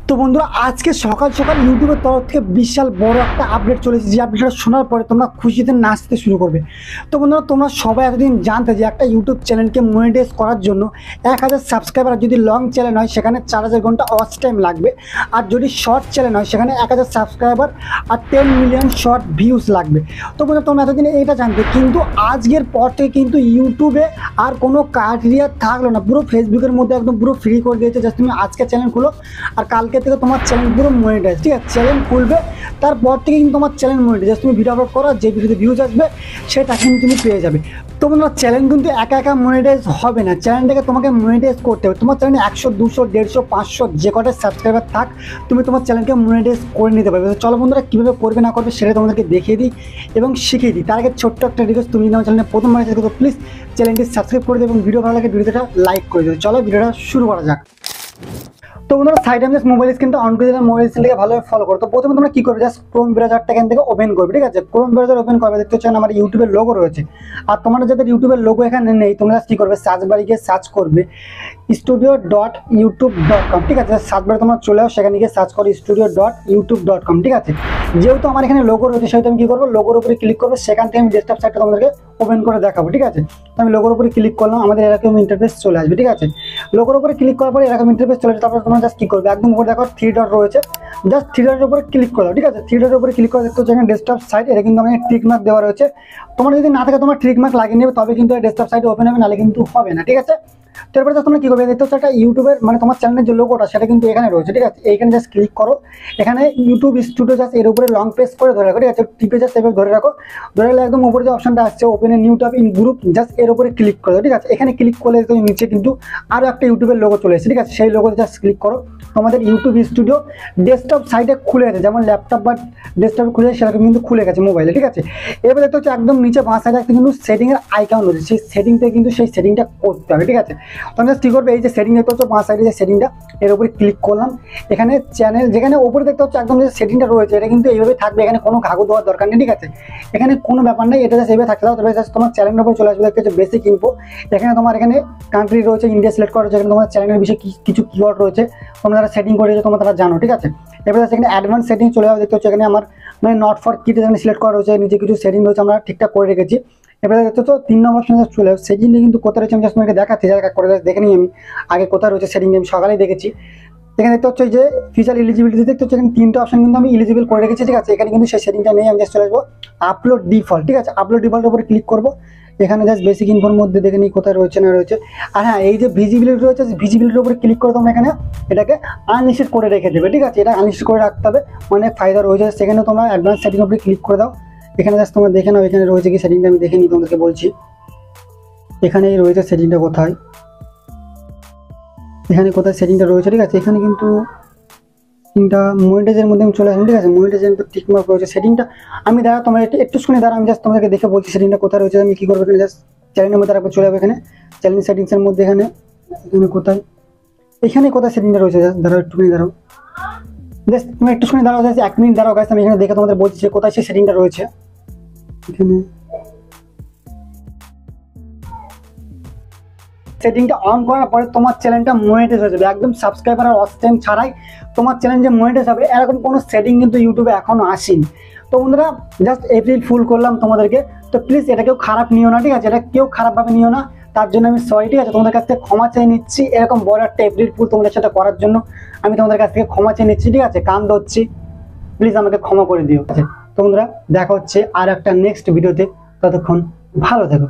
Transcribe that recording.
তো বন্ধুরা আজকে সকাল সকাল ইউটিউবের তরফ থেকে বিশাল বড় একটা আপডেট চলেছে, যে আপডেটটা শোনার পরে তোমরা খুশিতে নাচতে শুরু করবে। তো বন্ধুরা তোমরা সবাই এতদিন জানতে যে একটা ইউটিউব চ্যানেলকে মনিটাইজ করার জন্য 1000 সাবস্ক্রাইবার, যদি লং চ্যানেল হয় সেখানে 4000 ঘন্টা ওয়াচ টাইম লাগবে, আর যদি শর্ট চ্যানেল হয় সেখানে 1000 সাবস্ক্রাইবার আর 10 মিলিয়ন শর্ট ভিউজ লাগবে। তো বন্ধুরা তোমরা এতদিন এটা জানতে, কিন্তু আজকের পর থেকে কিন্তু ইউটিউবে আর কোনো ক্রাইটেরিয়া থাকলো না, পুরো ফেসবুকের মধ্যে একদম পুরো ফ্রি করে দিয়েছে। জাস্ট তুমি আজকে চ্যানেল খুলো আর কালকে থেকে তোমার চ্যানেল পুরো মনিটাইজ, ঠিক আছে? চ্যানেল খুলবে তারপর থেকে কিন্তু তোমার চ্যানেল মনিটাইজ, জাস্ট তুমি ভিডিও আপলোড করো, যে ভিডিওতে ভিউজ আসবে সেটা কিন্তু তুমি পেয়ে যাবে। তো বন্ধুরা চ্যানেল কিন্তু একা একা মনিটাইজ হবে না, চ্যানেলটাকে তোমাকে মনিটাইজ করতে হবে। তোমার চ্যানেলে 100, 200, 150, 500 যে কটা সাবস্ক্রাইবার থাক, তুমি তোমার চ্যানেলকে মনিটাইজ করে নিতে পারবে। তো চলো বন্ধুরা কীভাবে করবে না করবে সেটা তোমাদেরকে দেখিয়ে দিই এবং শিখিয়ে দিই। তার আগে ছোট্ট একটা রিকোয়েস্ট, তুমি যদি আমার চ্যানেলে প্রথমবার এসে তো প্লিজ চ্যানেলটি সাবস্ক্রাইব করে দেবে এবং ভিডিও ভালো লাগে ভিডিওটা লাইক করে দেবে। চলো ভিডিওটা শুরু করা যাক। তো বন্ধুরা সাইড আমি জাস্ট মোবাইল স্ক্রিনটা অন করে দিলাম, মোবাইল স্ক্রিনটাকে ভালোভাবে ফলো করো। তো প্রথমে তোমরা কী করবে, জাস্ট ক্রোম ব্রাউজারটা এখান থেকে ওপেন করবে, ঠিক আছে? ক্রোম ব্রাউজার ওপেন করবে, দেখতে হচ্ছে আমার ইউটিউবের লোগো রয়েছে। আর তোমরা যাদের ইউটিউবের লোগো এখানে নেই, তোমরা জাস্ট কী করবে, সার্চ বারে গিয়ে সার্চ করবে studio.youtube.com, ঠিক আছে? সার্চ বারে তোমরা চলে আসো, সেখানে গিয়ে সার্চ করো studio.youtube.com, ঠিক আছে? যেহেতু আমার এখানে লোগো রয়েছে সেহেতু আমি কী করবো, লোগোর উপরে ক্লিক করবো, সেখান থেকে আমি ডেস্কটপ সাইটটা তোমাদেরকে ওপেন করে দেখাবো, ঠিক আছে? তো আমি লোগোর উপরে ক্লিক করলাম, আমাদের এরকম ইন্টারফেস চলে আসবে, ঠিক আছে? লোগোর উপরে ক্লিক করার পরে এরকম ইন্টারফেস চলে আসবে। তারপর তোমরা জাস্ট কী করবে, একদম উপরে দেখো 3 ডট রয়েছে, জাস্ট 3 ডটের উপরে ক্লিক করো, ঠিক আছে? 3 ডটের উপরে ক্লিক করে দেখতে হচ্ছে এখানে ডেস্কটপ সাইট, এটা কিন্তু আমি ট্রিক মার্ক দেওয়া রয়েছে। তোমার যদি না থাকে তোমার ট্রিক মার্ক লাগিয়ে নেবে, তবে কিন্তু ডেস্কটপ সাইট ওপেন হবে, নাহলে কিন্তু হবে না, ঠিক আছে? তারপরে জাস্ট তোমরা কী করবে, দেখতে হচ্ছে একটা ইউটিউবের মানে তোমার চ্যানেলের যে লোগোটা সেটা কিন্তু এখানে রয়েছে, ঠিক আছে? এইখানে জাস্ট ক্লিক করো, এখানে ইউটিউব স্টুডিও জাস্ট এর উপরে লং প্রেস করে ধরে রাখো, ঠিক আছে? টিপে জাস্ট এভাবে ধরে রাখো, ধরে রাখলে একদম উপরে যে অপশনটা আসছে open a new tab in group, just এর উপরে ক্লিক করো, ঠিক আছে? এখানে ক্লিক করলে তুমি নিচে কিন্তু আরও একটা ইউটিউবের লোগো চলে এসেছে, ঠিক আছে? সেই লোগোতে জাস্ট ক্লিক করো, তোমাদের ইউটিউব স্টুডিও ডেস্কটপ সাইটে খুলে গেছে, যেমন ল্যাপটপ বা ডেস্কটপে খুলে সেরকম কিন্তু খুলে গেছে মোবাইলে, ঠিক আছে? এবার দেখতে হচ্ছে একদম নিচে বাঁ সাইডে একটা কিন্তু সেটিংয়ের আইকন রয়েছে, সেই সেটিংটা কিন্তু সেই সেটিংটা করতে হবে, ঠিক আছে? তোমরা কী করবে, এই যে সেটিং দেখতে হচ্ছে বাঁ সাইডে যে সেটিংটা, এর উপরে ক্লিক করলাম, এখানে চ্যানেল যেখানে উপরে দেখতে হচ্ছে একদম যে সেটিংটা রয়েছে এটা কিন্তু এইভাবে থাকবে, এখানে কোনো কাগজ দেওয়ার দরকার নেই, ঠিক আছে? এখানে কোনো ব্যাপার নেই, এটা জাস্ট এইভাবে থাকতে দাও। তবে জাস্ট তোমার চ্যানেলের উপরে চলে আসবে, দেখতে হচ্ছে বেসিক ইনফো, এখানে তোমার এখানে কান্ট্রি রয়েছে, ইন্ডিয়া সিলেক্ট করা রয়েছে, এখানে তোমার চ্যানেলের বিষয়ে কিছু কিওয়ার্ড রয়েছে, তোমরা যারা সেটিং করেছো তোমরা তারা জানো, ঠিক আছে? এবার এখানে অ্যাডভান্স সেটিং চলে যাবে, দেখতে হচ্ছে এখানে আমার মানে নট ফর কিড এখানে সিলেক্ট করা রয়েছে, নিচে কিছু সেটিং রয়েছে আমরা ঠিকঠাক করে রেখেছি। এবারে দেখতে তো 3 নম্বর অপশন চলে যাবে, সেটিংটা কিন্তু কোথায় রয়েছে আমি জাস্ট তোমাকে দেখাচ্ছি, যারা করে দেখে নিই আমি আগে কোথায় রয়েছে সেটিংটা, আমি সকালেই দেখেছি। এখানে দেখতে হচ্ছে যে ফিচার এলিজিবিলিটি, দেখতে হচ্ছে এখানে 3টা অপশন কিন্তু আমি এলিজিবল করে রেখেছি, ঠিক আছে? এখানে কিন্তু সেই সেটিংটা নেই, আমি জাস্ট চলে আসবো আপলোড ডিফল্ট, ঠিক আছে? আপলোড ডিফল্টের উপরে ক্লিক করবো, এখানে জাস্ট বেসিক ইনফোর মধ্যে দেখে নিই কোথায় রয়েছে না রয়েছে। আর হ্যাঁ, এই যে ভিজিবিলিটি রয়েছে, ভিজিবিলিটির উপরে ক্লিক করে তোমরা এখানে এটাকে আনলিস্টেড করে রেখে দেবে, ঠিক আছে? এটা আনলিস্টেড করে রাখতে হবে, অনেক ফায়দা রয়েছে। সেখানে তোমরা অ্যাডভান্স সেটিং উপরে ক্লিক করে দাও, এখানে জাস্ট তোমরা দেখে নাও এখানে রয়েছে কি সেটিংটা, আমি দেখে নিই তোমাদেরকে বলছি। এখানেই রয়েছে সেটিংটা কোথায়, এখানে কোথায় সেটিংটা রয়েছে, ঠিক আছে? এখানে কিন্তু সেটিংটা মনিটাইজের মধ্যে আমি চলে আসলাম, ঠিক আছে? মনিটাইজের টিক মার্ক রয়েছে, সেটিংটা আমি দাঁড়া তোমার একটু শুনে দাঁড়া, আমি জাস্ট তোমাদেরকে দেখে বলছি সেটিংটা কোথায় রয়েছে। আমি কী করবো, এখানে জাস্ট চ্যানেলের মধ্যে তারপর চলে যাবে, এখানে চ্যানেল সেটিংসের মধ্যে এখানে কোথায়, এখানে কোথায় সেটিংটা রয়েছে, জাস্ট দাঁড়াও একটুখানি দাঁড়াও, জাস্ট তুমি একটু শুনে দাঁড়াও, জাস্ট 1 মিনিট দাঁড়াও গাইস, আমি এখানে দেখে তোমাদের বলছি যে কোথায় সেই সেটিংটা রয়েছে। এখানে সেটিংটা অন করার পরে তোমার চ্যানেলটা মনিটাইজ হয়ে যাবে, একদম সাবস্ক্রাইবার আর ওয়াচ টাইম ছাড়াই তোমার চ্যানেল যে মনিটাইজ হবে, এরকম কোনো সেটিং কিন্তু ইউটিউবে এখনও আসেনি। তো বন্ধুরা জাস্ট এপ্রিল ফুল করলাম তোমাদেরকে, তো প্লিজ এটা কেউ খারাপ নিও না, ঠিক আছে? এটা কেউ খারাপভাবে নিও না, তার জন্য আমি সরি, ঠিক আছে? তোমাদের কাছ থেকে ক্ষমা চেয়ে নিচ্ছি, এরকম বড় একটা এপ্রিল ফুল তোমাদের সাথে করার জন্য আমি তোমাদের কাছ থেকে ক্ষমা চেয়ে নিচ্ছি, ঠিক আছে? কান ধরছি, প্লিজ আমাকে ক্ষমা করে দিও, ঠিক আছে? তো বন্ধুরা দেখা হচ্ছে আর একটা নেক্সট ভিডিওতে, ততক্ষণ ভালো থেকো।